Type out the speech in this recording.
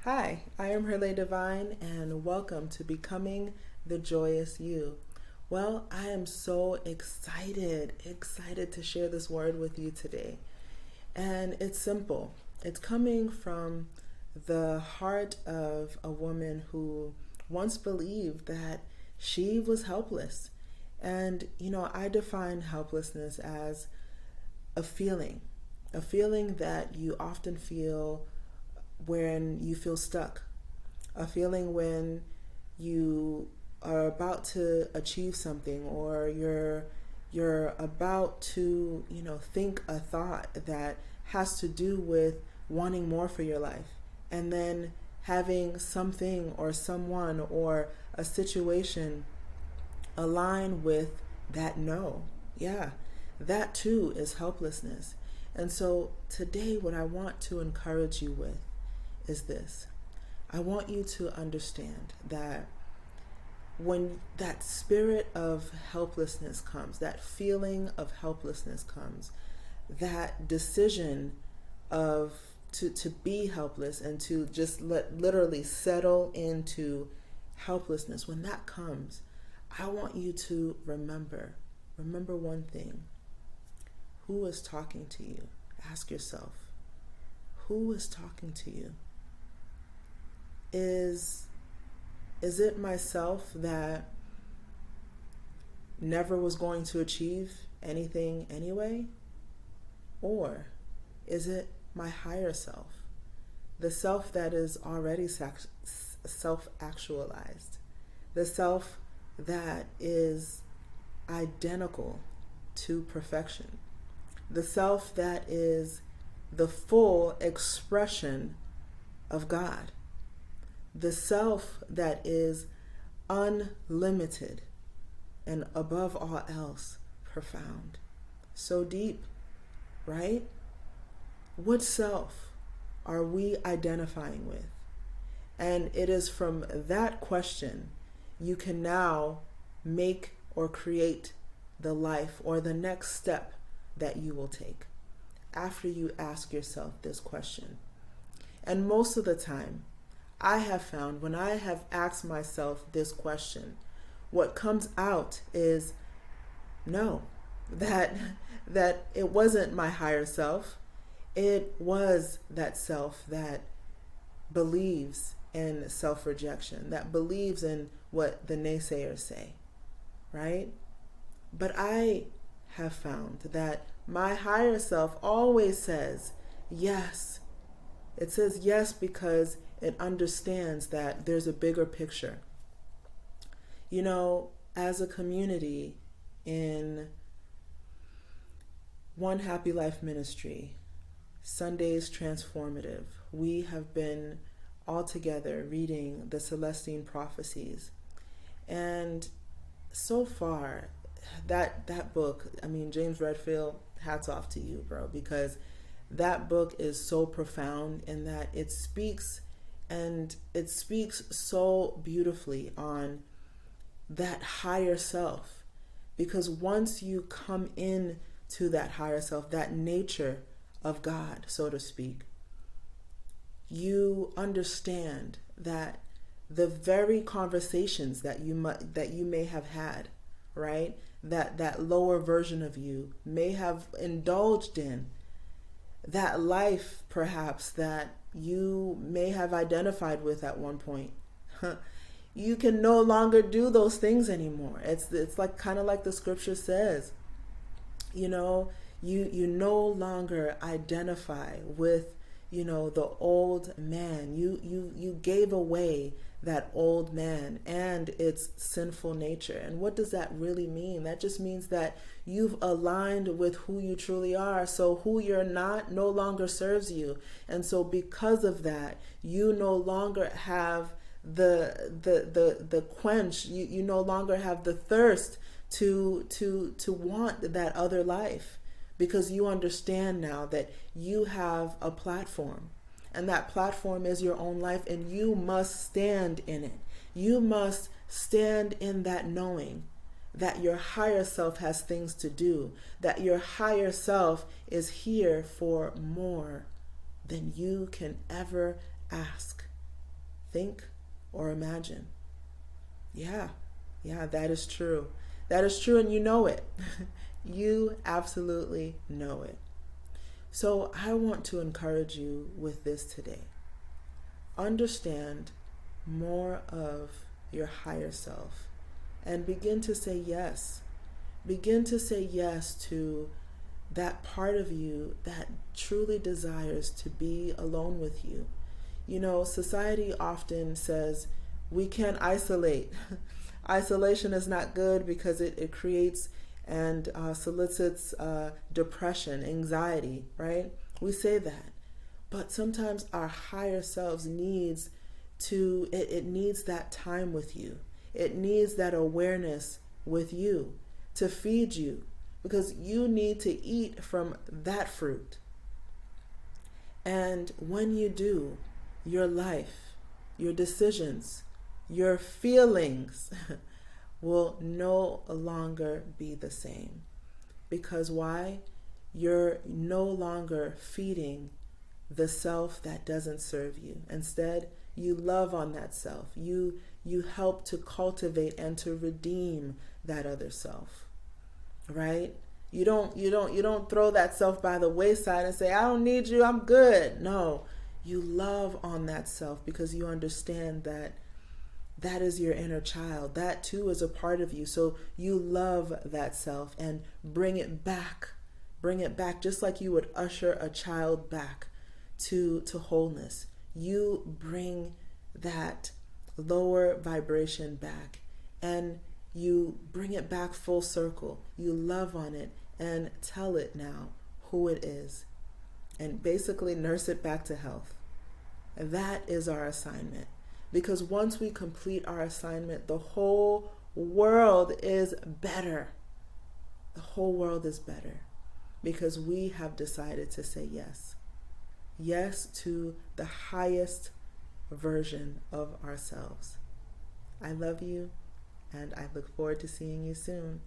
Hi, I am Herle Divine, and welcome to Becoming the Joyous You. Well, I am so excited to share this word with you today. And it's simple. It's coming from the heart of a woman who once believed that she was helpless. And, I define helplessness as a feeling, a feeling that you often feel when you feel stuck, a feeling when you are about to achieve something, or you're about to think a thought that has to do with wanting more for your life, and then having something or someone or a situation align with that no. Yeah, that too is helplessness. And so today, what I want to encourage you with is this. I want you to understand that when that spirit of helplessness comes, that feeling of helplessness comes, that decision of to be helpless and to just literally settle into helplessness, when that comes, I want you to remember one thing. Who is talking to you? Ask yourself, who is talking to you? Is it myself that never was going to achieve anything anyway? Or is it my higher self, the self that is already self-actualized, the self that is identical to perfection, the self that is the full expression of God, the self that is unlimited and above all else profound, so deep, right? What self are we identifying with? And it is from that question you can now make or create the life or the next step that you will take after you ask yourself this question. And most of the time, I have found when I have asked myself this question, what comes out is no, that it wasn't my higher self. It was that self that believes in self-rejection, that believes in what the naysayers say, right? But I have found that my higher self always says yes. It says yes because it understands that there's a bigger picture. As a community in One Happy Life Ministry, Sundays Transformative, we have been all together reading the Celestine prophecies. And so far, that book, James Redfield, hats off to you, bro, because that book is so profound in that it speaks so beautifully on that higher self. Because once you come in to that higher self, that nature of God, so to speak, you understand that the very conversations that you may have had, right? That lower version of you may have indulged in, that life perhaps that you may have identified with at one point. You can no longer do those things anymore. It's like kind of like the scripture says. You no longer identify with the old man. You gave away that old man and its sinful nature. And what does that really mean? That just means that you've aligned with who you truly are. So who you're not no longer serves you. And so because of that, you no longer have the quench. You no longer have the thirst to want that other life, because you understand now that you have a platform, and that platform is your own life, and you must stand in it. You must stand in that knowing that your higher self has things to do, that your higher self is here for more than you can ever ask. think, or imagine. Yeah, yeah, that is true. That is true, and you know it. You absolutely know it. So I want to encourage you with this today. Understand more of your higher self and begin to say yes. Begin to say yes to that part of you that truly desires to be alone with you. You know, society often says we can't isolate. Isolation is not good because it creates and solicits depression, anxiety, right? We say that. But sometimes our higher selves needs it needs that time with you. It needs that awareness with you to feed you, because you need to eat from that fruit. And when you do, your life, your decisions, your feelings will no longer be the same. Because why? You're no longer feeding the self that doesn't serve you. Instead, you love on that self. You help to cultivate and to redeem that other self. Right? You don't throw that self by the wayside and say, I don't need you, I'm good. No. You love on that self because you understand that that is your inner child. That too is a part of you. So you love that self and bring it back. Bring it back just like you would usher a child back to wholeness. You bring that lower vibration back and you bring it back full circle. You love on it and tell it now who it is and basically nurse it back to health. That is our assignment. Because once we complete our assignment, the whole world is better. The whole world is better because we have decided to say yes. Yes to the highest version of ourselves. I love you, and I look forward to seeing you soon.